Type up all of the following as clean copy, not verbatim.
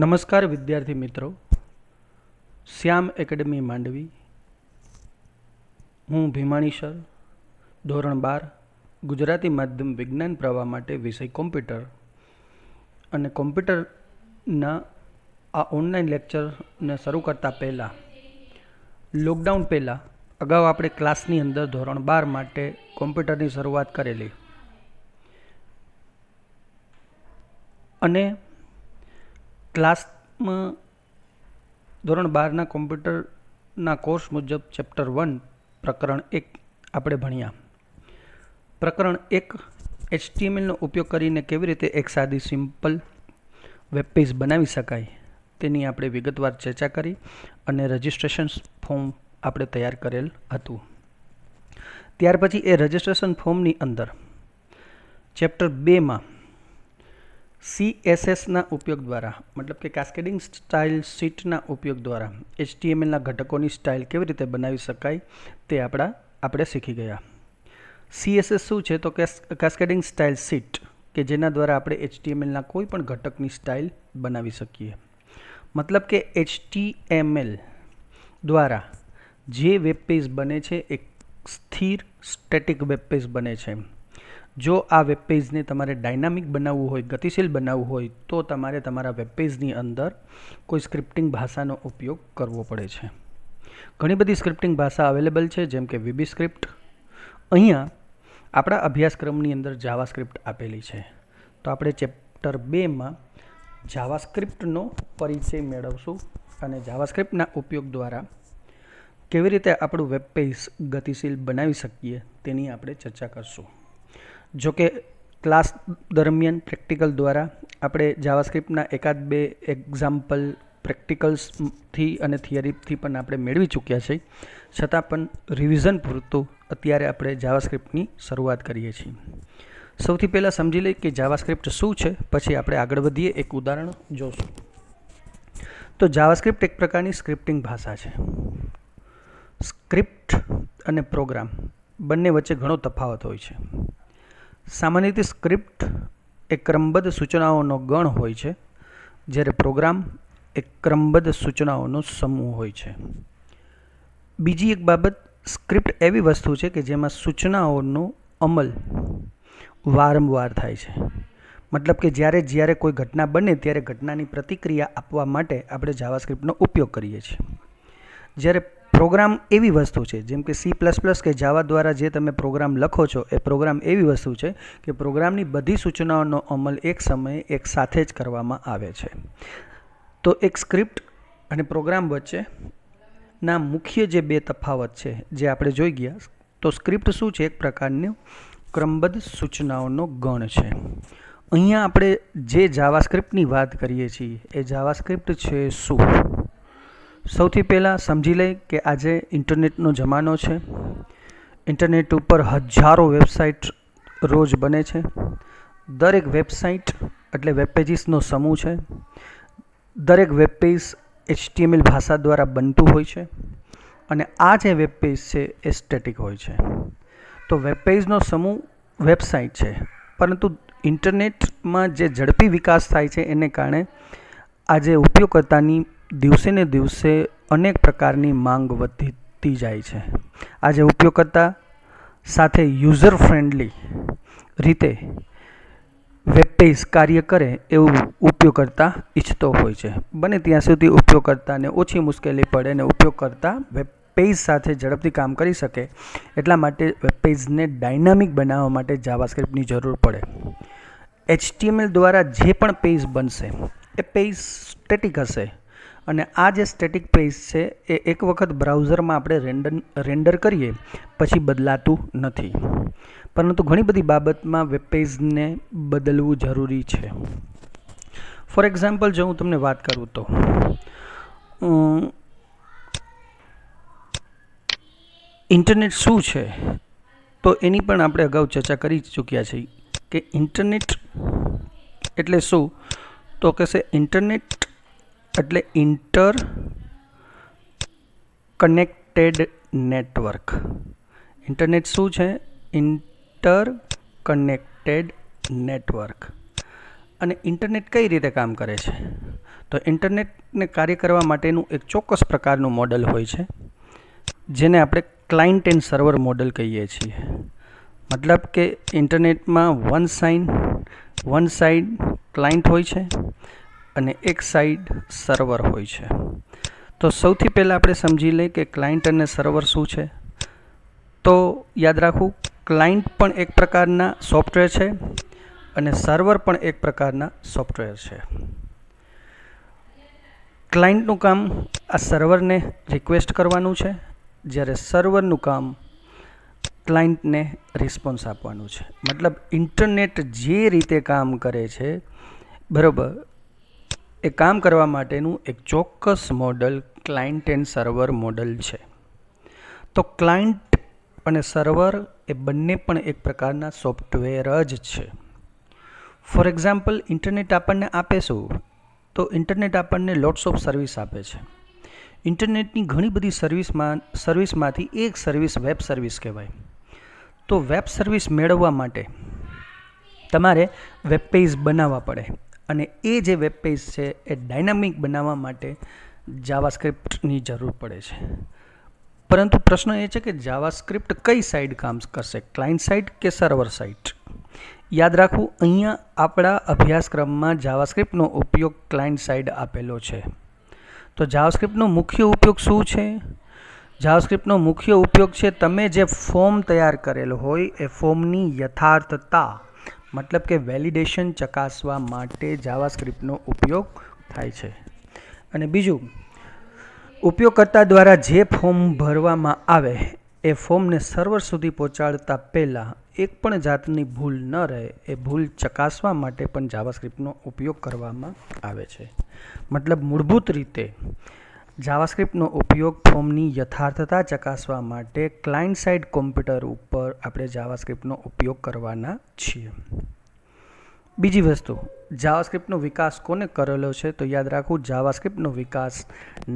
નમસ્કાર વિદ્યાર્થી મિત્રો, શ્યામ એકેડમી માંડવી. હું ભીમાણી સર, ધોરણ 12 ગુજરાતી માધ્યમ વિજ્ઞાન પ્રવાહ માટે વિષય કોમ્પ્યુટર અને કોમ્પ્યુટરના આ ઓનલાઈન લેક્ચરને શરૂ કરતાં પહેલાં લોકડાઉન પહેલાં અગાઉ આપણે ક્લાસની અંદર ધોરણ 12 માટે કોમ્પ્યુટરની શરૂઆત કરેલી અને ક્લાસમાં ધોરણ 12ના કોમ્પ્યુટરના કોર્સ મુજબ ચેપ્ટર 1 પ્રકરણ 1 આપણે ભણ્યા. પ્રકરણ 1 HTMLનો ઉપયોગ કરીને કેવી રીતે એક સાદી સિમ્પલ વેબ પેજ બનાવી શકાય તેની આપણે વિગતવાર ચર્ચા કરી અને રજિસ્ટ્રેશન ફોર્મ આપણે તૈયાર કરેલ હતું. ત્યાર પછી એ રજિસ્ટ્રેશન ફોર્મની અંદર ચેપ્ટર 2માં CSSના ઉપયોગ દ્વારા, મતલબ કે કાસ્કેડિંગ સ્ટાઇલ શીટના ઉપયોગ દ્વારા HTMLના ઘટકોની સ્ટાઇલ કેવી રીતે બનાવી શકાય તે આપણે શીખી ગયા. CSS શું છે? તો કાસ્કેડિંગ સ્ટાઇલ શીટ, કે જેના દ્વારા આપણે HTMLના કોઈ પણ ઘટકની સ્ટાઇલ બનાવી શકીએ. મતલબ કે HTML દ્વારા જે વેબ પેજ બને છે એક સ્થિર સ્ટેટિક વેબ પેજ બને છે. જો આ વેબ પેજને તમારે ડાયનામિક બનાવવું હોય, ગતિશીલ બનાવવું હોય, તો તમારે તમારા વેબ પેજની અંદર કોઈ સ્ક્રિપ્ટિંગ ભાષાનો ઉપયોગ કરવો પડે છે. ઘણી બધી સ્ક્રિપ્ટિંગ ભાષા અવેલેબલ છે, જેમ કે VB સ્ક્રિપ્ટ. અહીંયા આપણા અભ્યાસક્રમની અંદર જાવાસ્ક્રિપ્ટ આપેલી છે, તો આપણે ચેપ્ટર 2માં જાવાસ્ક્રિપ્ટનો પરિચય મેળવશું અને જાવાસ્ક્રિપ્ટના ઉપયોગ દ્વારા કેવી રીતે આપણું વેબ પેજ ગતિશીલ બનાવી શકીએ તેની આપણે ચર્ચા કરશું. જો કે ક્લાસ દરમિયાન પ્રેક્ટિકલ દ્વારા આપણે જાવાસ્ક્રિપ્ટના એકાદ બે એક્ઝામ્પલ પ્રેક્ટિકલ્સથી અને થિયરીથી પણ આપણે મેળવી ચૂક્યા છીએ. છતાં પણ રિવિઝન પૂરતું અત્યારે આપણે જાવાસ્ક્રિપ્ટની શરૂઆત કરીએ છીએ. સૌથી પહેલાં સમજી લઈએ કે જાવાસ્ક્રિપ્ટ શું છે, પછી આપણે આગળ વધીએ, એક ઉદાહરણ જોશું. તો જાવાસ્ક્રિપ્ટ એક પ્રકારની સ્ક્રિપ્ટિંગ ભાષા છે. સ્ક્રિપ્ટ અને પ્રોગ્રામ બંને વચ્ચે ઘણો તફાવત હોય છે. સામાન્ય રીતે સ્ક્રિપ્ટ એ ક્રમબદ્ધ સૂચનાઓનો ગણ હોય છે, જ્યારે પ્રોગ્રામ એક ક્રમબદ્ધ સૂચનાઓનો સમૂહ હોય છે. બીજી એક બાબત, સ્ક્રિપ્ટ એવી વસ્તુ છે કે જેમાં સૂચનાઓનો અમલ વારંવાર થાય છે. મતલબ કે જ્યારે કોઈ ઘટના બને ત્યારે ઘટનાની પ્રતિક્રિયા આપવા માટે આપણે જાવાસ્ક્રિપ્ટનો ઉપયોગ કરીએ છીએ. જ્યારે પ્રોગ્રામ એવી વસ્તુ છે, જેમ કે C++ કે જાવા દ્વારા જે તમે પ્રોગ્રામ લખો છો, એ પ્રોગ્રામ એવી વસ્તુ છે કે પ્રોગ્રામની બધી સૂચનાઓનો અમલ એક સમયે એક સાથે જ કરવામાં આવે છે. તો એક સ્ક્રિપ્ટ અને પ્રોગ્રામ વચ્ચેના મુખ્ય જે બે તફાવત છે જે આપણે જોઈ ગયા. તો સ્ક્રિપ્ટ શું છે? એક પ્રકારનું ક્રમબદ્ધ સૂચનાઓનો ગણ છે. અહીંયા આપણે જે જાવાસ્ક્રિપ્ટની વાત કરીએ છીએ એ જાવાસ્ક્રિપ્ટ છે શું? સૌથી પહેલાં સમજી લઈએ કે આજે ઇન્ટરનેટનો જમાનો છે. ઇન્ટરનેટ ઉપર હજારો વેબસાઇટ રોજ બને છે. દરેક વેબસાઇટ એટલે વેબ પેજીસનો સમૂહ છે. દરેક વેબ પેજ HTML ભાષા દ્વારા બનતું હોય છે અને આ જે વેબ પેજ છે એ સ્ટેટિક હોય છે. તો વેબ પેજનો સમૂહ વેબસાઇટ છે, પરંતુ ઇન્ટરનેટમાં જે ઝડપી વિકાસ થાય છે એને કારણે આજે ઉપયોગકર્તાની દિવસે ને દિવસે અનેક પ્રકારની માંગ વધતી જાય છે. આજે ઉપયોગકર્તા સાથે યુઝર ફ્રેન્ડલી રીતે વેબ પેજ કાર્ય કરે એવું ઉપયોગકર્તા ઈચ્છતો હોય છે. બને ત્યાં સુધી ઉપયોગકર્તાને ઓછી મુશ્કેલી પડે અને ઉપયોગકર્તા વેબ પેજ સાથે ઝડપથી કામ કરી શકે, એટલા માટે વેબ પેજને ડાયનામિક બનાવવા માટે જાવાસ્ક્રિપ્ટની જરૂર પડે. HTML દ્વારા જે પણ પેજ બનશે એ પેજ સ્ટેટિક હશે અને આ જે સ્ટેટિક પેજ છે એ એક વખત બ્રાઉઝરમાં આપણે રેન્ડર કરીએ પછી બદલાતું નથી, પરંતુ ઘણી બધી બાબતમાં વેબ પેજને બદલવું જરૂરી છે. ફોર એક્ઝામ્પલ, જો હું તમને વાત કરું તો ઇન્ટરનેટ શું છે, તો એની પણ આપણે અગાઉ ચર્ચા કરી ચૂક્યા છીએ કે ઇન્ટરનેટ એટલે શું? તો કહેશે ઇન્ટરનેટ એટલે ઇન્ટર કનેક્ટેડ નેટવર્ક. ઇન્ટરનેટ શું છે? Inter connected network. અને ઇન્ટરનેટ કઈ રીતે કામ કરે છે? તો ઇન્ટરનેટને કાર્ય કરવા માટેનું એક ચોક્કસ પ્રકારનું મોડલ હોય છે, જેને આપણે ક્લાયન્ટ એન્ડ સર્વર મોડલ કહીએ છીએ. મતલબ કે ઇન્ટરનેટમાં વન સાઇડ ક્લાયન્ટ હોય છે અને એક સાઇડ સર્વર હોય છે. તો સૌથી પહેલાં આપણે સમજી લઈએ કે ક્લાયન્ટ અને સર્વર શું છે. તો યાદ રાખવું, ક્લાયન્ટ પણ એક પ્રકારના સોફ્ટવેર છે અને સર્વર પણ એક પ્રકારના સોફ્ટવેર છે. ક્લાયન્ટનું કામ આ સર્વરને રિક્વેસ્ટ કરવાનું છે, જ્યારે સર્વરનું કામ ક્લાયન્ટને રિસ્પોન્સ આપવાનું છે. મતલબ ઇન્ટરનેટ જે રીતે કામ કરે છે, બરાબર, એ કામ કરવા માટેનું એક ચોક્કસ model client and server model છે. તો ક્લાયન્ટ અને સર્વર એ બંને પણ એક પ્રકારના સોફ્ટવેર જ છે. ફોર એક્ઝામ્પલ, ઇન્ટરનેટ આપણને આપે શું? તો ઇન્ટરનેટ આપણને લોટ્સ ઓફ સર્વિસ આપે છે. ઇન્ટરનેટની ઘણી બધી સર્વિસમાંથી એક સર્વિસ વેબ સર્વિસ કહેવાય. તો વેબ સર્વિસ મેળવવા માટે તમારે વેબ પેજ બનાવવા પડે, અને એ જે વેબ પેજ છે એ ડાયનામિક બનાવવા માટે જાવાસ્ક્રિપ્ટની જરૂર પડે છે. પરંતુ પ્રશ્ન એ છે કે જાવાસ્ક્રિપ્ટ કઈ સાઇડ કામ કરશે, ક્લાયન્ટ સાઇડ કે સર્વર સાઇડ? યાદ રાખવું, અહીંયા આપણા અભ્યાસક્રમમાં જાવાસ્ક્રિપ્ટનો ઉપયોગ ક્લાયન્ટ સાઇડ આપેલો છે. તો જાવાસ્ક્રિપ્ટનો મુખ્ય ઉપયોગ શું છે? જાવાસ્ક્રિપ્ટનો મુખ્ય ઉપયોગ છે તમે જે ફોર્મ તૈયાર કરેલો હોય એ ફોર્મની યથાર્થતા, મતલબ કે વેલિડેશન ચકાસવા માટે જાવાસ્ક્રિપ્ટનો ઉપયોગ થાય છે. અને બીજું, ઉપયોગકર્તા દ્વારા જે ફોર્મ ભરવામાં આવે એ ફોર્મને સર્વર સુધી પહોંચાડતા પહેલાં એક પણ જાતની ભૂલ ન રહે એ ભૂલ ચકાસવા માટે પણ જાવાસ્ક્રિપ્ટનો ઉપયોગ કરવામાં આવે છે. મતલબ મૂળભૂત રીતે જાવાસ્ક્રિપ્ટનો ઉપયોગ ફોર્મની યથાર્થતા ચકાસવા માટે ક્લાયન્ટ સાઇડ કોમ્પ્યુટર ઉપર આપણે જાવાસ્ક્રિપ્ટનો ઉપયોગ કરવાના છીએ. બીજી વસ્તુ, જાવાસ્ક્રિપ્ટનો વિકાસ કોને કરેલો છે? તો યાદ રાખવું, જાવાસ્ક્રિપ્ટનો વિકાસ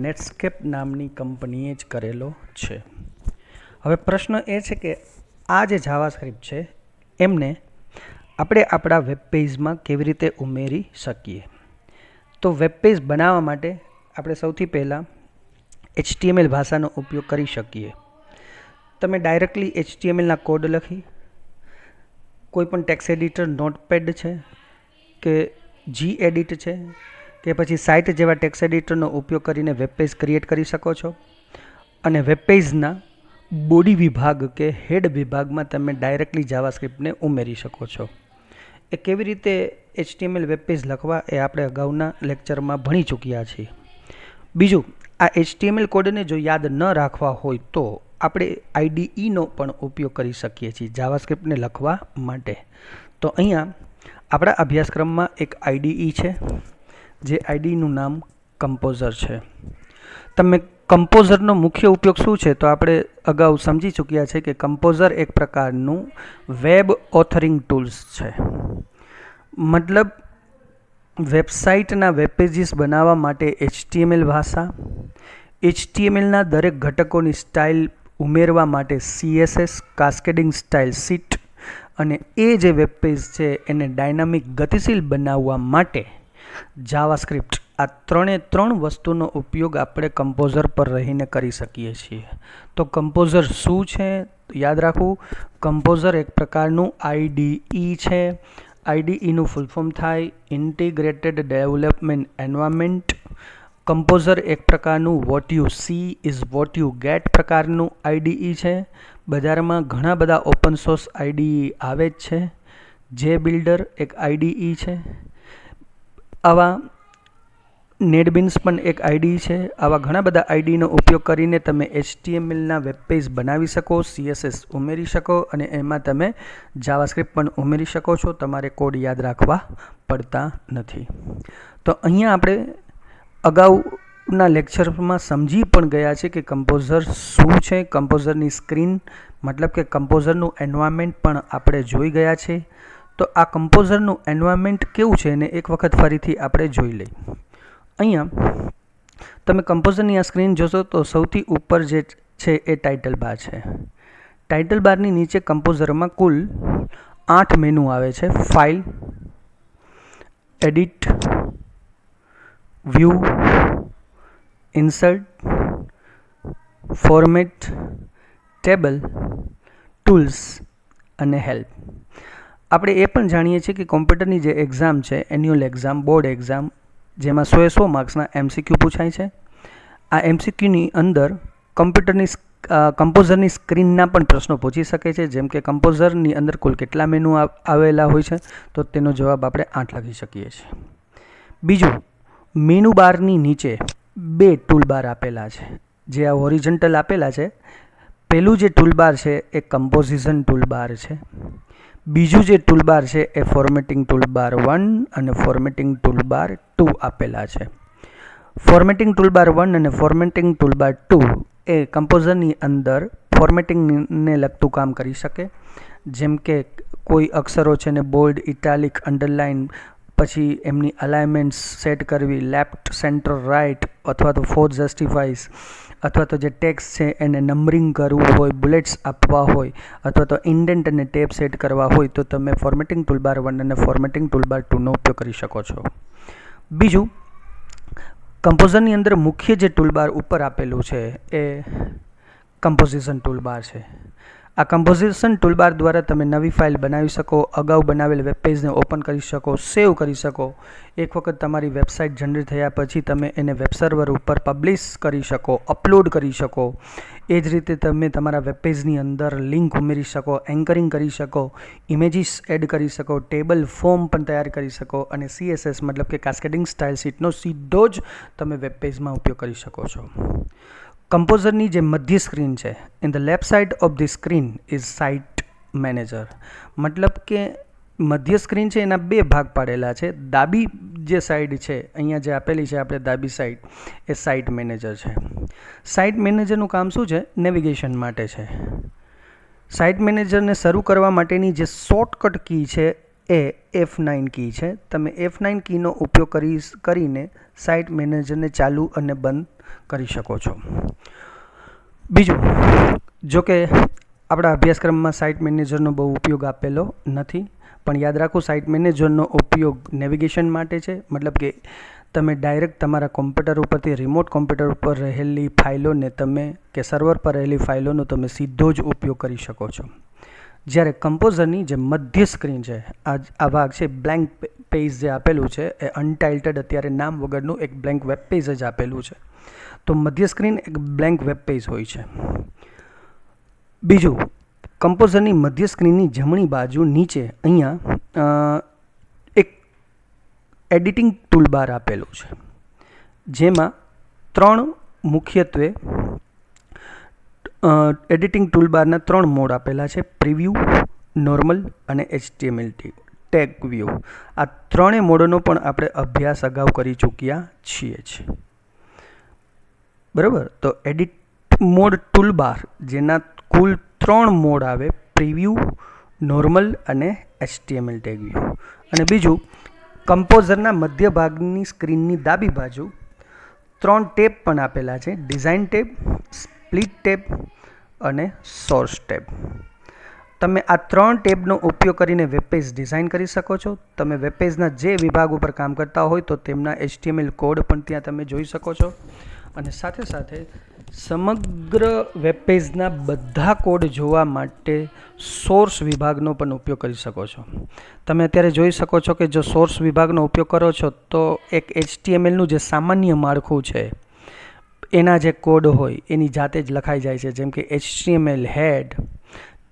નેટસ્કેપ નામની કંપનીએ જ કરેલો છે. હવે પ્રશ્ન એ છે કે આ જે જાવાસ્ક્રિપ્ટ છે એમને આપણે આપણા વેબ પેજમાં કેવી રીતે ઉમેરી શકીએ? તો વેબ પેજ બનાવવા માટે આપણે સૌથી પહેલાં HTML ભાષાનો ઉપયોગ કરી શકીએ. તમે ડાયરેક્ટલી HTMLના કોડ લખી, કોઈપણ ટેક્સ્ટ એડિટર, નોટપેડ છે કે Gedit છે કે પછી સાઇટ જેવા ટેક્સ્ટ એડિટરનો ઉપયોગ કરીને વેબ પેજ ક્રિએટ કરી શકો છો. અને વેબ પેજના બોડી વિભાગ કે હેડ વિભાગમાં તમે ડાયરેક્ટલી જાવાસ્ક્રિપ્ટને ઉમેરી શકો છો. એ કેવી રીતે HTML વેબ પેજ લખવા એ આપણે અગાઉના લેક્ચરમાં ભણી ચૂક્યા છીએ. બીજું, આ HTML કોડને જો યાદ ન રાખવા હોય તો આપણે IDEનો પણ ઉપયોગ કરી શકીએ છીએ જાવાસ્ક્રિપ્ટને લખવા માટે. તો અહીંયા આપણા અભ્યાસક્રમમાં એક IDE છે, જે IDEનું નામ કમ્પોઝર છે. તમે કમ્પોઝરનો મુખ્ય ઉપયોગ શું છે? તો આપણે અગાઉ સમજી ચૂક્યા છે કે કમ્પોઝર એક પ્રકારનું વેબ ઓથરિંગ ટૂલ્સ છે. મતલબ વેબસાઇટના વેબ પેજીસ બનાવવા માટે HTML ભાષા, HTMLના દરેક ઘટકોની સ્ટાઇલ ઉમેરવા માટે CSS, કાસ્કેડિંગ સ્ટાઇલ શીટ, અને એ જે વેબ પેજ છે એને ડાયનામિક ગતિશીલ બનાવવા માટે જાવાસ્ક્રિપ્ટ, આ ત્રણ વસ્તુનો ઉપયોગ આપણે કમ્પોઝર પર રહીને કરી શકીએ છીએ. તો કમ્પોઝર શું છે? યાદ રાખવું, કમ્પોઝર એક પ્રકારનું IDE છે. IDEનું ફૂલ ફોર્મ થાય ઇન્ટિગ્રેટેડ ડેવલપમેન્ટ એન્વાયરમેન્ટ. કમ્પોઝર એક પ્રકારનું what you she is what you get પ્રકારનું IDE છે. બજારમાં ઘણા બધા ઓપન સોર્સ IDE આવે જ છે. JBuilder એક IDE છે. આવા નેટબીન્સ પણ એક IDE છે. આવા ઘણા બધા IDEનો ઉપયોગ કરીને તમે HTMLના વેબ પેજ બનાવી શકો, CSS ઉમેરી શકો અને એમાં તમે જાવાસ્ક્રિપ્ટ પણ ઉમેરી શકો છો. તમારે કોડ યાદ રાખવા પડતા નથી. તો અહીંયા આપણે અગાઉના લેક્ચરમાં સમજી પણ ગયા છે કે કમ્પોઝર શું છે. કમ્પોઝરની સ્ક્રીન, મતલબ કે કમ્પોઝરનું એન્વાયરમેન્ટ પણ આપણે જોઈ ગયા છે. તો આ કમ્પોઝરનું એન્વાયરમેન્ટ કેવું છે એને એક વખત ફરીથી આપણે જોઈ લઈએ. અહીંયા તમે કમ્પોઝરની આ સ્ક્રીન જોશો તો સૌથી ઉપર જે છે એ ટાઇટલ બાર છે. ટાઇટલ બારની નીચે કમ્પોઝરમાં કુલ 8 મેનુ આવે છે. File, edit, view, insert, format, table, tools અને હેલ્પ. આપણે એ પણ જાણીએ છીએ કે કોમ્પ્યુટરની જે એક્ઝામ છે, એન્યુઅલ એક્ઝામ, બોર્ડ એક્ઝામ, જેમાં 100 માર્ક્સના MCQ પૂછાય છે. આ MCQની અંદર કમ્પોઝરની સ્ક્રીનના પણ પ્રશ્નો પૂછી શકે છે. જેમ કે કમ્પોઝરની અંદર કુલ કેટલા મેનુ આવેલા હોય છે, તો તેનો જવાબ આપણે 8 લખી શકીએ છીએ. બીજું, મેનુ બારની નીચે 2 ટૂલબાર આપેલા છે, જે આ હોરિઝોન્ટલ આપેલા છે. પહેલું જે ટૂલબાર છે એ કમ્પોઝિશન ટૂલબાર છે. બીજું જે ટૂલબાર છે એ ફોર્મેટિંગ ટૂલબાર 1 અને ફોર્મેટિંગ ટૂલબાર 2 આપેલા છે. ફોર્મેટિંગ ટૂલબાર 1 અને ફોર્મેટિંગ ટૂલબાર 2 એ કમ્પોઝરની અંદર ફોર્મેટિંગને લગતું કામ કરી શકે. જેમ કે કોઈ અક્ષરો છે ને બોલ્ડ, ઇટાલિક, અંડરલાઇન, પછી એમની અલાઇનમેન્ટ્સ સેટ કરવી, લેફ્ટ, સેન્ટર, રાઇટ, અથવા તો ફોર જસ્ટિફાઈઝ, અથવા તો જે ટેક્સ્ટ છે એને નંબરિંગ કરવું હોય, બુલેટ્સ આપવા હોય, અથવા તો ઇન્ડેન્ટ અને ટેબ સેટ કરવા હોય, તો તમે ફોર્મેટિંગ ટૂલબાર 1 અને ફોર્મેટિંગ ટૂલબાર 2નો ઉપયોગ કરી શકો છો. બીજું, કમ્પોઝરની અંદર મુખ્ય જે ટૂલબાર ઉપર આપેલું છે એ કમ્પોઝિશન ટૂલબાર છે. આ કમ્પોઝિશન ટૂલબાર દ્વારા તમે નવી ફાઇલ બનાવી શકો, અગાઉ બનાવેલ વેબ પેજને ઓપન કરી શકો, સેવ કરી શકો. એક વખત તમારી વેબસાઇટ જનરેટ થયા પછી તમે એને વેબ સર્વર ઉપર પબ્લિશ કરી શકો, અપલોડ કરી શકો. એ જ રીતે તમે તમારા વેબ પેજની અંદર લિંક ઉમેરી શકો, એન્કરિંગ કરી શકો, ઇમેજીસ એડ કરી શકો, ટેબલ ફોર્મ પણ તૈયાર કરી શકો, અને CSS મતલબ કે કાસ્કેડિંગ સ્ટાઇલ શીટનો સીધો જ તમે વેબ પેજમાં ઉપયોગ કરી શકો છો. કમ્પોઝરની જે મધ્ય સ્ક્રીન છે, in the left side of the screen is site manager. મતલબ કે મધ્ય સ્ક્રીન છે એના 2 ભાગ પાડેલા છે. ડાબી જે સાઈડ છે, અહીંયા જે આપેલી છે આપણે ડાબી સાઈડ, એ સાઇટ મેનેજર છે. સાઇટ મેનેજરનું કામ શું છે? નેવિગેશન માટે છે. સાઇટ મેનેજરને શરૂ કરવા માટેની જે શોર્ટકટ કી છે એ F9 કી છે. તમે F9 કીનો ઉપયોગ કરીને સાઇટ મેનેજરને ચાલુ અને બંધ કરી શકો છો. બીજું, જો કે આપણા અભ્યાસક્રમમાં સાઇટ મેનેજરનો બહુ ઉપયોગ આપેલો નથી, પણ યાદ રાખો સાઇટ મેનેજરનો ઉપયોગ નેવિગેશન માટે છે. મતલબ કે તમે ડાયરેક્ટ તમારા કોમ્પ્યુટર ઉપરથી રિમોટ કોમ્પ્યુટર ઉપર રહેલી ફાઇલોને તમે કે સર્વર પર રહેલી ફાઇલોનો તમે સીધો જ ઉપયોગ કરી શકો છો. જ્યારે કમ્પોઝરની જે મધ્ય સ્ક્રીન છે, આ ભાગ છે, બ્લેન્ક પેજ જે આપેલું છે એ અનટાઇટલ્ડ, અત્યારે નામ વગરનું એક બ્લેન્ક વેબ પેજ જ આપેલું છે. તો મધ્ય સ્ક્રીન એક બ્લેન્ક વેબ પેજ હોય છે. બીજું, કમ્પોઝરની મધ્ય સ્ક્રીનની જમણી બાજુ નીચે અહીંયા એક એડિટિંગ ટૂલબાર આપેલું છે, જેમાં 3 મુખ્યત્વે એડિટિંગ ટૂલબારના 3 મોડ આપેલા છે: પ્રિવ્યૂ, નોર્મલ અને HTML ટેગ વ્યૂ. આ 3 મોડનો પણ આપણે અભ્યાસ અગાઉ કરી ચૂક્યા છીએ જ. બરાબર. તો એડિટ મોડ ટૂલબાર, જેના કુલ 3 મોડ આવે: પ્રિવ્યૂ, નોર્મલ અને HTML ટેગ વ્યૂ. અને બીજું, કમ્પોઝરના મધ્ય ભાગની સ્ક્રીનની ડાબી બાજુ 3 ટેબ પણ આપેલા છે: ડિઝાઇન ટેબ, સ્પ્લિટ ટેબ અને સોર્સ ટેબ. તમે આ 3 ટેબનો ઉપયોગ કરીને વેબ પેજ ડિઝાઇન કરી શકો છો. તમે વેબ પેજના જે વિભાગ ઉપર કામ કરતા હોય તો તેમના HTML કોડ પણ ત્યાં તમે જોઈ શકો છો. અને સાથે સાથે સમગ્ર વેબ પેજના બધા કોડ જોવા માટે સોર્સ વિભાગનો પણ ઉપયોગ કરી શકો છો. તમે અત્યારે જોઈ શકો છો કે જો સોર્સ વિભાગનો ઉપયોગ કરો છો તો એક HTMLનું જે સામાન્ય માળખું છે એના જે કોડ હોય એની જાતે જ લખાઈ જાય છે. જેમ કે HTML હેડ,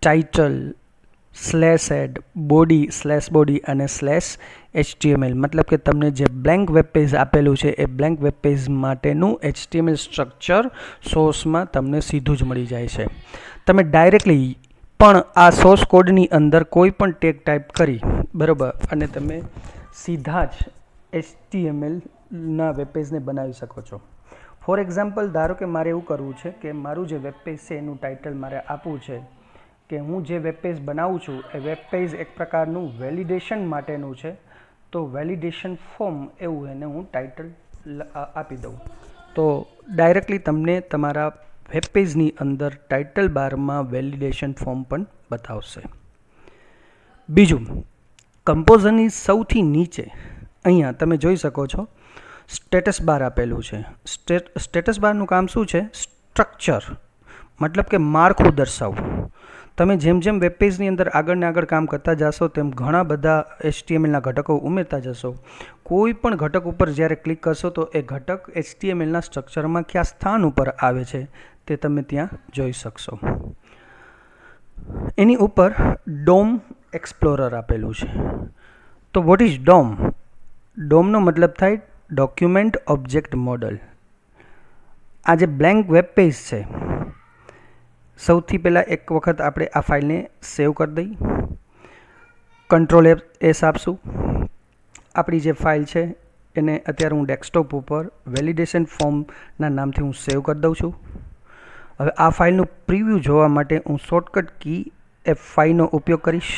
ટાઇટલ, /head, બોડી, /body અને /HTML. મતલબ કે તમને જે બ્લેન્ક વેબ પેજ આપેલું છે એ બ્લેન્ક વેબ પેજ માટેનું HTML સ્ટ્રક્ચર સોર્સમાં તમને સીધું જ મળી જાય છે. તમે ડાયરેક્ટલી પણ આ સોર્સ કોડની અંદર કોઈ પણ ટેગ ટાઈપ કરી, બરાબર, અને તમે સીધા જ HTMLના વેબ પેજને બનાવી શકો છો. ફોર એક્ઝામ્પલ, ધારો કે મારે એવું કરવું છે કે મારું જે વેબ પેજ છે એનું ટાઇટલ મારે આપવું છે કે હું જે વેબ પેજ બનાવું છું એ વેબ પેજ એક પ્રકારનું વેલિડેશન માટેનું છે. તો વેલિડેશન ફોર્મ એવું એને હું ટાઇટલ આપી દઉં તો ડાયરેક્ટલી તમને તમારા વેબ પેજની અંદર ટાઇટલ બારમાં વેલિડેશન ફોર્મ પણ બતાવશે. બીજું, કમ્પોઝરની સૌથી નીચે અહીંયા તમે જોઈ શકો છો સ્ટેટસ બાર આપેલું છે. સ્ટેટસ બારનું કામ શું છે? સ્ટ્રક્ચર, મતલબ કે માળખું દર્શાવવું. તમે જેમ જેમ વેબ પેજની અંદર આગળ ને આગળ કામ કરતા જશો તેમ ઘણા બધા HTMLના ઘટકો ઉમેરતા જશો. કોઈ પણ ઘટક ઉપર જ્યારે ક્લિક કરશો તો એ ઘટક HTMLના સ્ટ્રક્ચરમાં કયા સ્થાન ઉપર આવે છે તે તમે ત્યાં જોઈ શકશો. એની ઉપર DOM એક્સપ્લોરર આપેલું છે. તો વોટ ઇઝ DOM? DOMનો મતલબ થાય ડોક્યુમેન્ટ ઓબ્જેક્ટ મોડલ. આ જે બ્લેન્ક વેબ પેજ છે, સૌથી પહેલાં એક વખત આપણે આ ફાઇલને સેવ કરી દઈ. Ctrl+S આપશું. આપણી જે ફાઇલ છે એને અત્યારે હું ડેસ્કટોપ ઉપર વેલિડેશન ફોર્મના નામથી હું સેવ કરી દઉં છું. હવે આ ફાઇલનું પ્રિવ્યૂ જોવા માટે હું શોર્ટકટ કી F5નો ઉપયોગ કરીશ.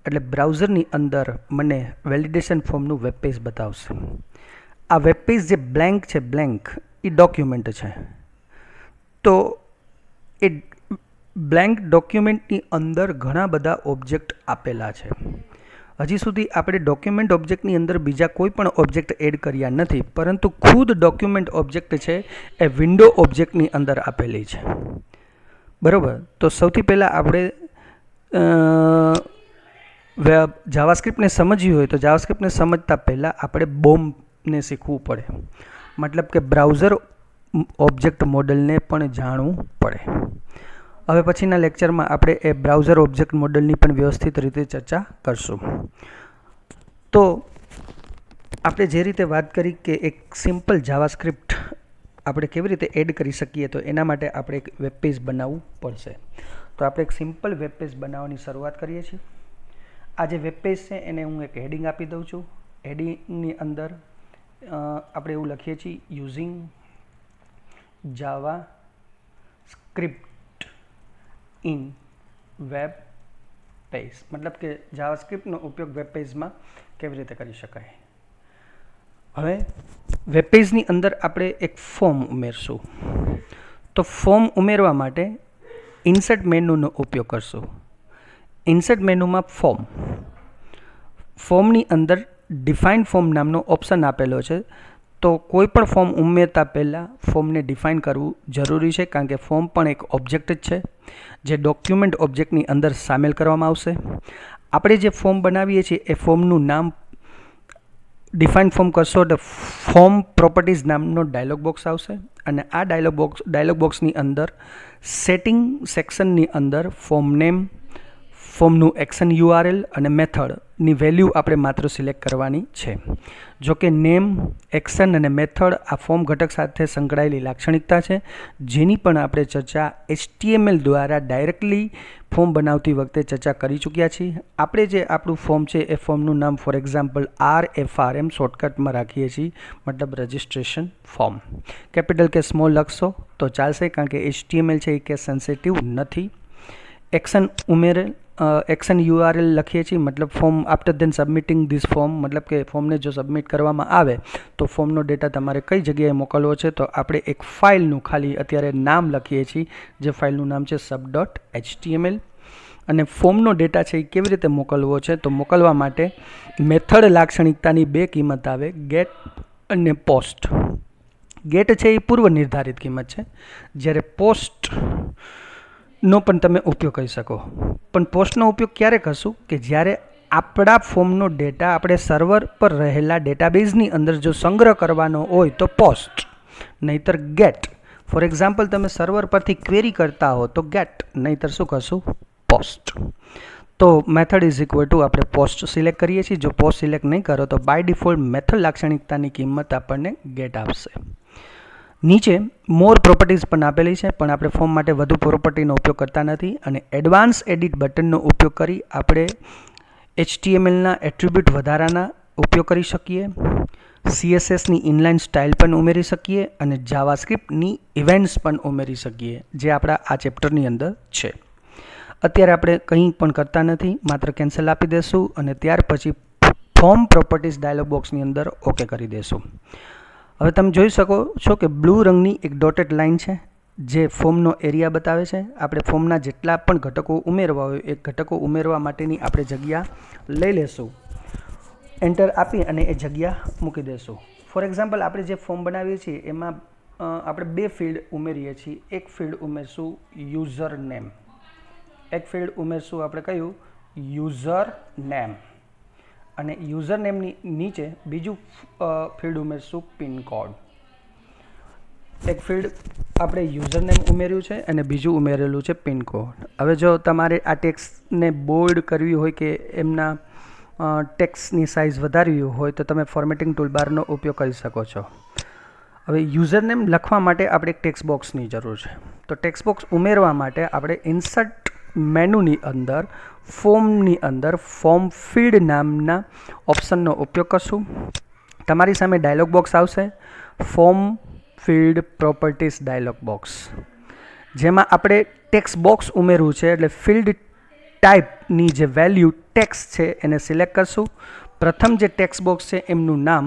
એટલે બ્રાઉઝરની અંદર મને વેલિડેશન ફોર્મનું વેબ પેજ બતાવશે. આ વેબ પેજ જે બ્લેન્ક છે, બ્લેન્ક એ ડોક્યુમેન્ટ છે. તો એ બ્લેન્ક ડોક્યુમેન્ટની અંદર ઘણા બધા ઓબ્જેક્ટ આપેલા છે. હજી સુધી આપણે ડોક્યુમેન્ટ ઓબ્જેક્ટની અંદર બીજા કોઈ પણ ઓબ્જેક્ટ એડ કર્યા નથી, પરંતુ ખુદ ડોક્યુમેન્ટ ઓબ્જેક્ટ છે એ વિન્ડો ઓબ્જેક્ટની અંદર આપેલી છે. બરાબર. તો સૌથી પહેલાં આપણે જાવાસ્ક્રિપ્ટને સમજવી હોય તો જાવાસ્ક્રિપ્ટને સમજતા પહેલાં આપણે બોમ્બને શીખવું પડે. મતલબ કે બ્રાઉઝર ઓબ્જેક્ટ મોડલને પણ જાણવું પડે. હવે પછીના લેક્ચરમાં આપણે એ બ્રાઉઝર ઓબ્જેક્ટ મોડલની પણ વ્યવસ્થિત રીતે ચર્ચા કરશું. તો આપણે જે રીતે વાત કરી કે એક સિમ્પલ જાવાસ્ક્રિપ્ટ આપણે કેવી રીતે એડ કરી શકીએ, તો એના માટે આપણે એક વેબ પેજ બનાવવું પડશે. તો આપણે એક સિમ્પલ વેબ પેજ બનાવવાની શરૂઆત કરીએ છીએ. આ જે વેબ પેજ છે એને હું એક હેડિંગ આપી દઉં છું. હેડિંગની અંદર આપણે એવું લખીએ છીએ using JavaScript in web page, મતલબ કે જાવાસ્ક્રિપ્ટનો ઉપયોગ વેબ પેજમાં કેવી રીતે કરી શકાય. હવે વેબ પેજની અંદર આપણે એક ફોર્મ ઉમેરશું. તો ફોર્મ ઉમેરવા માટે ઇન્સર્ટ મેનુનો ઉપયોગ કરશું. ઇન્સર્ટ મેનુમાં ફોર્મની અંદર ડિફાઇન ફોર્મ નામનો ઓપ્શન આપેલો છે. તો કોઈ પણ ફોર્મ ઉમેરતા પહેલાં ફોર્મને ડિફાઇન કરવું જરૂરી છે, કારણ કે ફોર્મ પણ એક ઓબ્જેક્ટ જ છે જે ડોક્યુમેન્ટ ઓબ્જેક્ટની અંદર સામેલ કરવામાં આવશે. આપણે જે ફોર્મ બનાવીએ છીએ એ ફોર્મનું નામ ડિફાઇન ફોર્મ કરશો એટલે ફોર્મ પ્રોપર્ટીઝ નામનો ડાયલોગ બોક્સ આવશે. અને આ ડાયલોગ બોક્સની અંદર સેટિંગ સેક્શનની અંદર ફોર્મ નેમ, ફોર્મનું એક્શન URL અને મેથડની વેલ્યુ આપણે માત્ર સિલેક્ટ કરવાની છે. જો કે નેમ, એક્શન અને મેથડ આ ફોર્મ ઘટક સાથે સંકળાયેલી લાક્ષણિકતા છે, જેની પણ આપણે ચર્ચા HTML દ્વારા ડાયરેક્ટલી ફોર્મ બનાવતી વખતે ચર્ચા કરી ચૂક્યા છીએ. આપણે જે આપણું ફોર્મ છે એ ફોર્મનું નામ ફોર એક્ઝામ્પલ RFRM શોર્ટકટમાં રાખીએ છીએ, મતલબ રજિસ્ટ્રેશન ફોર્મ. કેપિટલ કે સ્મોલ લખશો તો ચાલશે, કારણ કે HTML છે એ કેસ સેન્સિટિવ નથી. એક્શન URL લખીએ છીએ, મતલબ form after then submitting this form, મતલબ કે ફોર્મને જો સબમિટ કરવામાં આવે તો ફોર્મનો ડેટા તમારે કઈ જગ્યાએ મોકલવો છે. તો આપણે એક ફાઇલનું ખાલી અત્યારે નામ લખીએ છીએ, જે ફાઇલનું નામ છે sub.html. અને ફોર્મનો ડેટા છે એ કેવી રીતે મોકલવો છે, તો મોકલવા માટે મેથડ લાક્ષણિકતાની બે કિંમત આવે, ગેટ અને પોસ્ટ. ગેટ છે એ પૂર્વ નિર્ધારિત કિંમત છે, જ્યારે પોસ્ટ નો પણ તમે ઉપયોગ કરી શકો. પણ પોસ્ટનો ઉપયોગ ક્યારે કરશું કે જ્યારે આપણા ફોર્મનો ડેટા આપણે સર્વર પર રહેલા ડેટાબેઝની અંદર જો સંગ્રહ કરવાનો હોય તો પોસ્ટ, નહીતર ગેટ. ફોર એક્ઝામ્પલ તમે સર્વર પરથી ક્વેરી કરતા હો તો ગેટ, નહીતર શું કરશું? પોસ્ટ. તો મેથડ ઇઝ ઇક્વલ ટુ આપણે પોસ્ટ સિલેક્ટ કરીએ છીએ. જો પોસ્ટ સિલેક્ટ નહીં કરો તો બાય ડિફોલ્ટ મેથડ લાક્ષણિકતાની કિંમત આપણને ગેટ આપશે. નીચે મોર પ્રોપર્ટીઝ પણ આપેલી છે, પણ આપણે ફોર્મ માટે વધુ પ્રોપર્ટીનો ઉપયોગ કરતા નથી. અને એડવાન્સ એડિટ બટનનો ઉપયોગ કરી આપણે HTMLના એટ્રીબ્યુટ વધારાના ઉપયોગ કરી શકીએ, CSSની ઇનલાઇન સ્ટાઇલ પણ ઉમેરી શકીએ અને જાવાસ્ક્રિપ્ટની ઇવેન્ટ્સ પણ ઉમેરી શકીએ, જે આપણા આ ચેપ્ટરની અંદર છે. અત્યારે આપણે કંઈ પણ કરતા નથી, માત્ર કેન્સલ આપી દઈશું અને ત્યાર પછી ફોર્મ પ્રોપર્ટીઝ ડાયલોગ બોક્સની અંદર ઓકે કરી દઈશું. હવે તમે જોઈ શકો છો કે બ્લુ રંગની એક ડોટેડ લાઇન છે, જે ફોર્મનો એરિયા બતાવે છે. આપણે ફોર્મના જેટલા પણ ઘટકો ઉમેરવા હોય એ ઘટકો ઉમેરવા માટેની આપણે જગ્યા લઈ લેશું. એન્ટર આપી અને એ જગ્યા મૂકી દઈશું. ફોર એક્ઝામ્પલ આપણે જે ફોર્મ બનાવીએ છીએ એમાં આપણે 2 ફિલ્ડ ઉમેરીએ છીએ. એક ફિલ્ડ ઉમેરશું યુઝર નેમ, એક ફિલ્ડ ઉમેરશું આપણે કયું યુઝર નેમ, અને યુઝર નેમની નીચે બીજું ફિલ્ડ ઉમેરશું પિનકોડ. એક ફિલ્ડ આપણે યુઝર નેમ ઉમેર્યું છે અને બીજું ઉમેરેલું છે પિનકોડ. હવે જો તમારે આ ટેક્સ્ટને બોલ્ડ કરવી હોય કે એમના ટેક્સ્ટની સાઇઝ વધારવી હોય તો તમે ફોર્મેટિંગ ટૂલબારનો ઉપયોગ કરી શકો છો. હવે યુઝર નેમ લખવા માટે આપણે એક ટેક્સ્ટ બોક્સની જરૂર છે. તો ટેક્સ્ટ બોક્સ ઉમેરવા માટે આપણે ઇન્સર્ટ મેનુની અંદર ફોર્મની અંદર ફોર્મ ફિલ્ડ નામના ઓપ્શનનો ઉપયોગ કરશું. તમારી સામે ડાયલોગ બોક્સ આવશે, form field properties dialog box, જેમાં આપણે ટેક્સ્ટ બોક્સ ઉમેરવું છે એટલે ફિલ્ડ ટાઈપની જે વેલ્યુ ટેક્સ્ટ છે એને સિલેક્ટ કરશું. પ્રથમ જે ટેક્સ્ટ બોક્સ છે એમનું નામ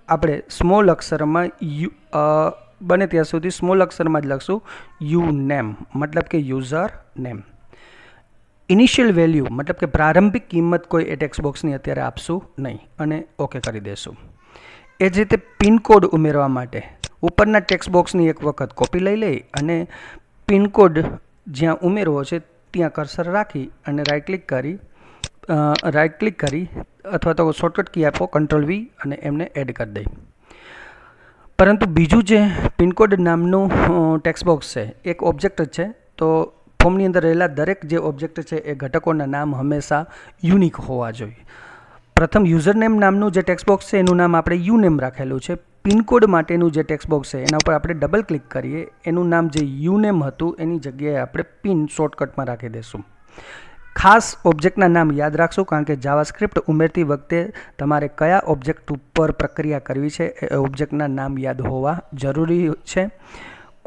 આપણે સ્મોલ અક્ષરમાં બને ત્યાં સુધી સ્મોલ અક્ષરમાં જ લખશું યુ નેમ, મતલબ કે યુઝર નેમ. ઇનિશિયલ વેલ્યુ મતલબ કે પ્રારંભિક કિંમત કોઈ એ ટેક્સ્ટ બોક્સની અત્યારે આપશું નહીં અને ઓકે કરી દેશું. એ જ રીતે પિનકોડ ઉમેરવા માટે ઉપરના ટેક્સ્ટ બોક્સની એક વખત કોપી લઈ અને પિનકોડ જ્યાં ઉમેરવો છે ત્યાં કર્સર રાખી અને રાઇટ ક્લિક કરી અથવા તો શોર્ટકટ કી આપો Ctrl+V અને એમને એડ કરી દઈ. પરંતુ બીજું જે પિનકોડ નામનું ટેક્સ્ટ બોક્સ છે એક ઓબ્જેક્ટ જ છે, તો ફોર્મની અંદર રહેલા દરેક જે ઓબ્જેક્ટ છે એ ઘટકોના નામ હંમેશા યુનિક હોવા જોઈએ. પ્રથમ યુઝર નેમ નામનું જે ટેક્સ્ટ બોક્સ છે એનું નામ આપણે યુ નેમ રાખેલું છે. પિનકોડ માટેનું જે ટેક્સ્ટ બોક્સ છે એના ઉપર આપણે ડબલ ક્લિક કરીએ, એનું નામ જે યુ નેમ હતું એની જગ્યાએ આપણે પિન શોર્ટકટમાં રાખી દઈશું. ખાસ ઓબ્જેક્ટના નામ યાદ રાખશું કારણ કે જાવાસ્ક્રિપ્ટ ઉમેરતી વખતે તમારે કયા ઓબ્જેક્ટ ઉપર પ્રક્રિયા કરવી છે એ ઓબ્જેક્ટના નામ યાદ હોવા જરૂરી છે.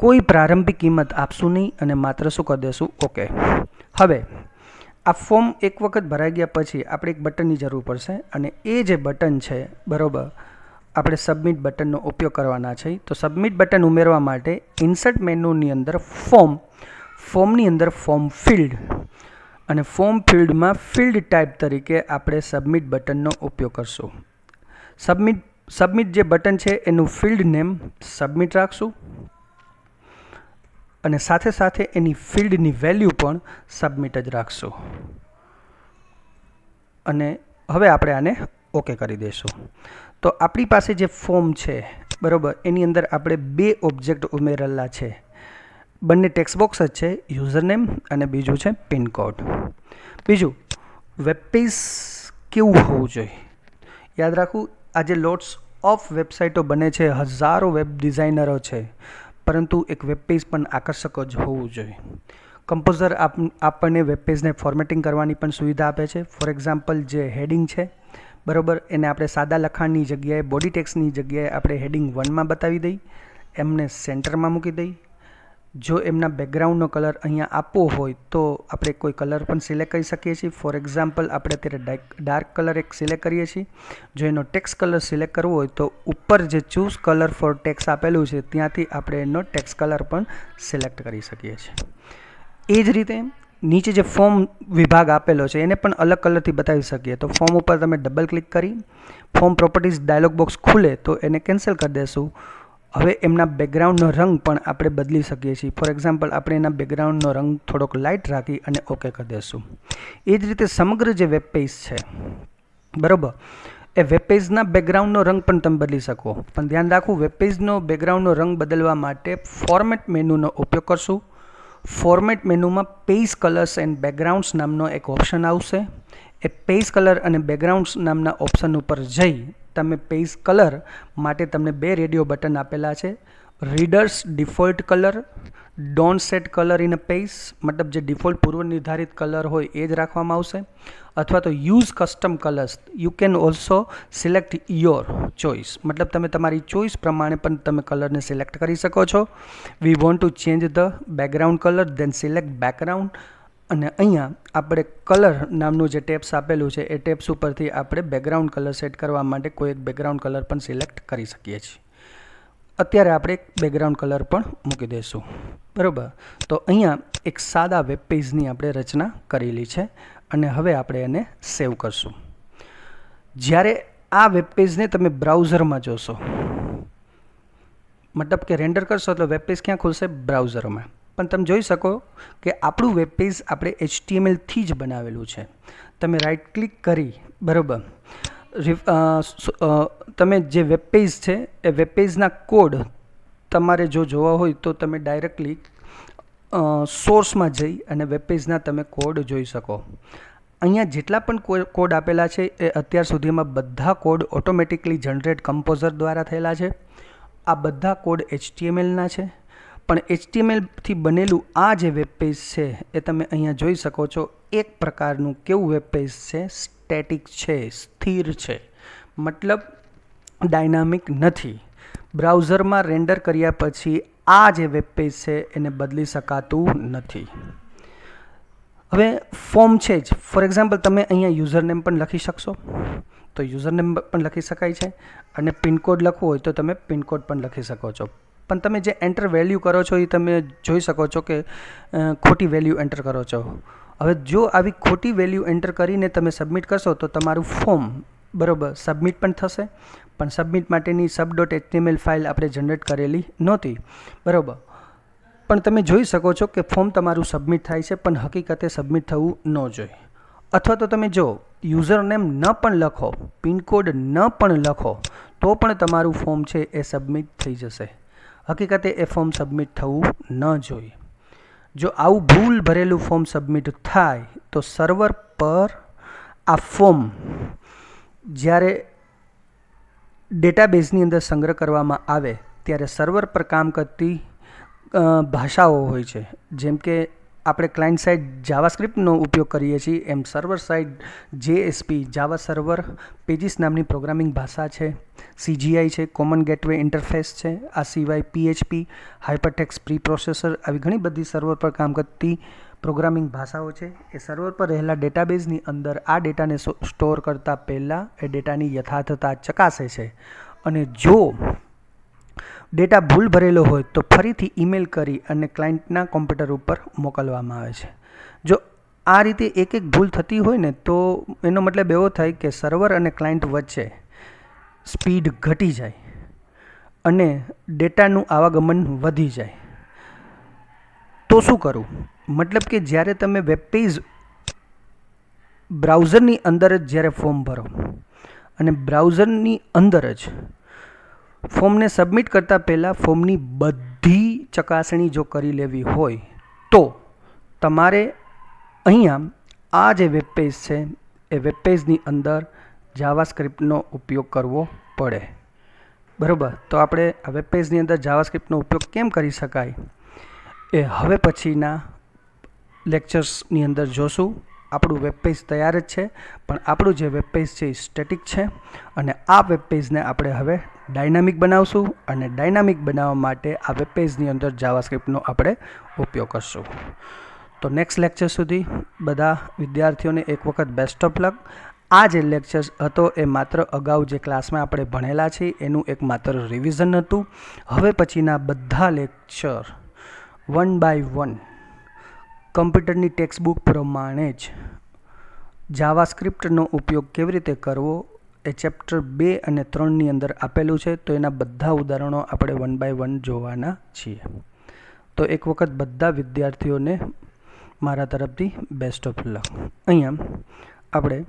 કોઈ પ્રારંભિક કિંમત આપશું નહીં અને માત્ર શું કરી દેશું ઓકે. હવે આ ફોર્મ એક વખત ભરાઈ ગયા પછી આપણે એક બટનની જરૂર પડશે અને એ જે બટન છે બરાબર આપણે સબમિટ બટનનો ઉપયોગ કરવાના છે. તો સબમિટ બટન ઉમેરવા માટે ઇન્સર્ટ મેનુની અંદર ફોર્મની અંદર ફોર્મ ફિલ્ડ અને ફોર્મ ફિલ્ડમાં ફિલ્ડ ટાઈપ તરીકે આપણે સબમિટ બટનનો ઉપયોગ કરશું. સબમિટ જે બટન છે એનું ફિલ્ડ નેમ સબમિટ રાખશું અને સાથે સાથે એની ફિલ્ડની વેલ્યુ પણ સબમિટ જ રાખશું. અને હવે આપણે આને ઓકે કરી દઈશું. તો આપણી પાસે જે ફોર્મ છે બરાબર એની અંદર આપણે 2 ઓબ્જેક્ટ ઉમેરેલા છે. બંને ટેક્સ્ટ બોક્સ જ છે, યુઝર નેમ અને બીજું છે પિનકોડ. બીજું વેબ પેજ કેવું હોવું જોઈએ યાદ રાખવું. આજે લોટ્સ ઓફ વેબસાઇટો બને છે, હજારો વેબ ડિઝાઇનરો છે, પરંતુ એક વેબ પેજ પણ આકર્ષક જ હોવું જોઈએ. કમ્પોઝર આપણને વેબ પેજને ફોર્મેટિંગ કરવાની પણ સુવિધા આપે છે. ફોર એક્ઝામ્પલ જે હેડિંગ છે બરાબર એને આપણે સાદા લખાણની જગ્યાએ બોડી ટેક્સ્ટની જગ્યાએ આપણે હેડિંગ 1માં બતાવી દઈ, એમને સેન્ટરમાં મૂકી દઈ. જો એમના બેકગ્રાઉન્ડનો કલર અહીંયા આપવો હોય તો આપણે કોઈ કલર પણ સિલેક્ટ કરી શકીએ છીએ. ફોર એક્ઝામ્પલ આપણે અત્યારે ડાર્ક કલર એક સિલેક્ટ કરીએ છીએ. જો એનો ટેક્સ્ટ કલર સિલેક્ટ કરવો હોય તો ઉપર જે ચૂઝ કલર ફોર ટેક્સ્ટ આપેલું છે ત્યાંથી આપણે એનો ટેક્સ્ટ કલર પણ સિલેક્ટ કરી શકીએ છીએ. એ જ રીતે નીચે જે ફોર્મ વિભાગ આપેલો છે એને પણ અલગ કલરથી બતાવી શકીએ. તો ફોર્મ ઉપર તમે ડબલ ક્લિક કરી ફોર્મ પ્રોપર્ટીઝ ડાયલોગ બોક્સ ખુલે તો એને કેન્સલ કરી દેશું. હવે એમના બેકગ્રાઉન્ડનો રંગ પણ આપણે બદલી શકીએ છીએ. ફોર એક્ઝામ્પલ આપણે એના બેકગ્રાઉન્ડનો રંગ થોડોક લાઇટ રાખી અને ઓકે કરી દઈશું. એ જ રીતે સમગ્ર જે વેબ પેજ છે બરાબર એ વેબ પેજના બેકગ્રાઉન્ડનો રંગ પણ તમે બદલી શકો. પણ ધ્યાન રાખવું વેબ પેજનો બેકગ્રાઉન્ડનો રંગ બદલવા માટે ફોર્મેટ મેનુનો ઉપયોગ કરશું. ફોર્મેટ મેનુમાં પેજ કલર્સ એન્ડ બેકગ્રાઉન્ડ્સ નામનો એક ઓપ્શન આવશે. એ પેજ કલર અને બેકગ્રાઉન્ડ્સ નામના ઓપ્શન ઉપર જઈ તમે પેજ કલર માટે તમને 2 રેડિયો બટન આપેલા છે. Readers default colour, don't set colour in a page, મતલબ જે ડિફોલ્ટ પૂર્વ નિર્ધારિત કલર હોય એ જ રાખવામાં આવશે. અથવા તો use custom colours, you can also select your choice, મતલબ તમે તમારી ચોઇસ પ્રમાણે પણ તમે કલરને સિલેક્ટ કરી શકો છો. We want to change the background colour, then select background. અને અહીંયા આપણે કલર નામનું જે ટેબ્સ આપેલું છે એ ટેબ્સ ઉપરથી આપણે બેકગ્રાઉન્ડ કલર સેટ કરવા માટે કોઈ એક બેકગ્રાઉન્ડ કલર પણ સિલેક્ટ કરી શકીએ છીએ. અત્યારે આપણે એક બેકગ્રાઉન્ડ કલર પણ મૂકી દઈશું બરાબર. તો અહીંયા એક સાદા વેબ પેજની આપણે રચના કરેલી છે અને હવે આપણે એને સેવ કરશું. જ્યારે આ વેબ પેજને તમે બ્રાઉઝરમાં જોશો, મતલબ કે રેન્ડર કરશો એટલે વેબ પેજ ક્યાં ખુલશે? બ્રાઉઝરમાં. પણ તમે જોઈ શકો કે આપણું વેબ પેજ આપણે HTMLથી જ બનાવેલું છે. તમે રાઈટ ક્લિક કરી, બરાબર, તમે જે વેબ પેજ છે એ વેબ પેજના કોડ તમારે જો જોવા હોય તો તમે ડાયરેક્ટલી સોર્સમાં જઈ અને વેબ પેજના તમે કોડ જોઈ શકો. અહીંયા જેટલા પણ કોડ આપેલા છે એ અત્યાર સુધીમાં બધા કોડ ઓટોમેટિકલી જનરેટ કમ્પોઝર દ્વારા થયેલા છે. આ બધા કોડ HTMLના છે. પણ HTMLથી બનેલું આ જે વેબ પેજ છે એ તમે અહીંયા જોઈ શકો છો. એક પ્રકારનું કેવું વેબ પેજ છે? સ્ટેટિક છે, સ્થિર છે, મતલબ ડાયનામિક નથી. બ્રાઉઝરમાં રેન્ડર કર્યા પછી આ જે વેબ પેજ છે એને બદલી શકાતું નથી. હવે ફોર્મ છે જ. ફોર એક્ઝામ્પલ તમે અહીંયા યુઝરનેમ પણ લખી શકશો, તો યુઝરનેમ પણ લખી શકાય છે. અને પિનકોડ લખવો હોય તો તમે પિનકોડ પણ લખી શકો છો. પણ તમે જે એન્ટર વેલ્યુ કરો છો એ તમે જોઈ શકો છો કે ખોટી વેલ્યુ એન્ટર કરો છો. હવે જો આવી ખોટી વેલ્યુ એન્ટર કરીને તમે સબમિટ કરશો તો તમારું ફોર્મ, બરાબર, સબમિટ પણ થશે. પણ સબમિટ માટેની sub.html ફાઇલ આપણે જનરેટ કરેલી નહોતી, બરાબર. પણ તમે જોઈ શકો છો કે ફોર્મ તમારું સબમિટ થાય છે, પણ હકીકતે સબમિટ થવું ન જોઈએ. અથવા તો તમે જો યુઝરનેમ ન પણ લખો, પિનકોડ ન પણ લખો, તો પણ તમારું ફોર્મ છે એ સબમિટ થઈ જશે. હકીકતે એ ફોર્મ સબમિટ થવું ન જોઈએ. જો આવું ભૂલ ભરેલું ફોર્મ સબમિટ થાય તો સર્વર પર આ ફોર્મ જ્યારે ડેટાબેઝની અંદર સંગ્રહ કરવામાં આવે ત્યારે સર્વર પર કામ કરતી ભાષાઓ હોય છે. જેમ કે આપણે ક્લાયન્ટ સાઇડ જાવાસ્ક્રિપ્ટનો ઉપયોગ કરીએ છીએ, એમ સર્વર સાઇડ JSP, જાવા સર્વર પેજીસ નામની પ્રોગ્રામિંગ ભાષા છે. CGI છે, કોમન ગેટવે ઇન્ટરફેસ છે. આ સિવાય PHP, હાઇપરટેક્સ્ટ પ્રી પ્રોસેસર, આવી ઘણી બધી સર્વર પર કામ કરતી પ્રોગ્રામિંગ ભાષાઓ છે. એ સર્વર પર રહેલા ડેટાબેઝની અંદર આ ડેટાને સ્ટોર કરતાં પહેલાં એ ડેટાની યથાર્થતા ચકાસે છે. અને જો ડેટા ભૂલ ભરેલો હોય તો ફરીથી ઈમેલ કરી અને ક્લાયન્ટના કોમ્પ્યુટર ઉપર મોકલવામાં આવે છે. જો આ રીતે એક ભૂલ થતી હોય ને તો એનો મતલબ એવો થાય કે સર્વર અને ક્લાયન્ટ વચ્ચે સ્પીડ ઘટી જાય અને ડેટાનું આવાગમન વધી જાય. તો શું કરવું? મતલબ કે જ્યારે તમે વેબ પેજ બ્રાઉઝરની અંદર જ જ્યારે ફોર્મ ભરો અને બ્રાઉઝરની અંદર જ ફોર્મને સબમિટ કરતાં પહેલાં ફોર્મની બધી ચકાસણી જો કરી લેવી હોય તો તમારે અહીંયા આ જે વેબ પેજ છે એ વેબ પેજની અંદર જાવાસ્ક્રિપ્ટનો ઉપયોગ કરવો પડે, બરાબર. તો આપણે આ વેબ પેજની અંદર જાવાસ્ક્રિપ્ટનો ઉપયોગ કેમ કરી શકાય એ હવે પછીના લેક્ચર્સની અંદર જોશું. આપણું વેબ પેજ તૈયાર જ છે, પણ આપણું જે વેબ પેજ છે એ સ્ટેટિક છે અને આ વેબ પેજને આપણે હવે ડાયનામિક બનાવશું અને ડાયનામિક બનાવવા માટે આ વેબ પેજની અંદર જાવાસ્ક્રિપ્ટનો આપણે ઉપયોગ કરશું. તો નેક્સ્ટ લેક્ચર સુધી બધા વિદ્યાર્થીઓને એક વખત બેસ્ટ ઓફ લક. આ જે લેક્ચર હતો એ માત્ર અગાઉ જે ક્લાસમાં આપણે ભણેલા છે એનું એક માત્ર રિવિઝન હતું. હવે પછીના બધા લેક્ચર 1 by 1 કમ્પ્યુટરની ટેક્સ્ટબુક પ્રમાણે જ જાવાસ્ક્રિપ્ટનો ઉપયોગ કેવી રીતે કરવો એ ચેપ્ટર 2 અને 3ની અંદર આપેલું છે. તો એના બધા ઉદાહરણો આપણે 1 by 1 જોવાના છીએ. તો એક વખત બધા વિદ્યાર્થીઓને મારા તરફથી બેસ્ટ ઓફ લક. અહીંયા આપણે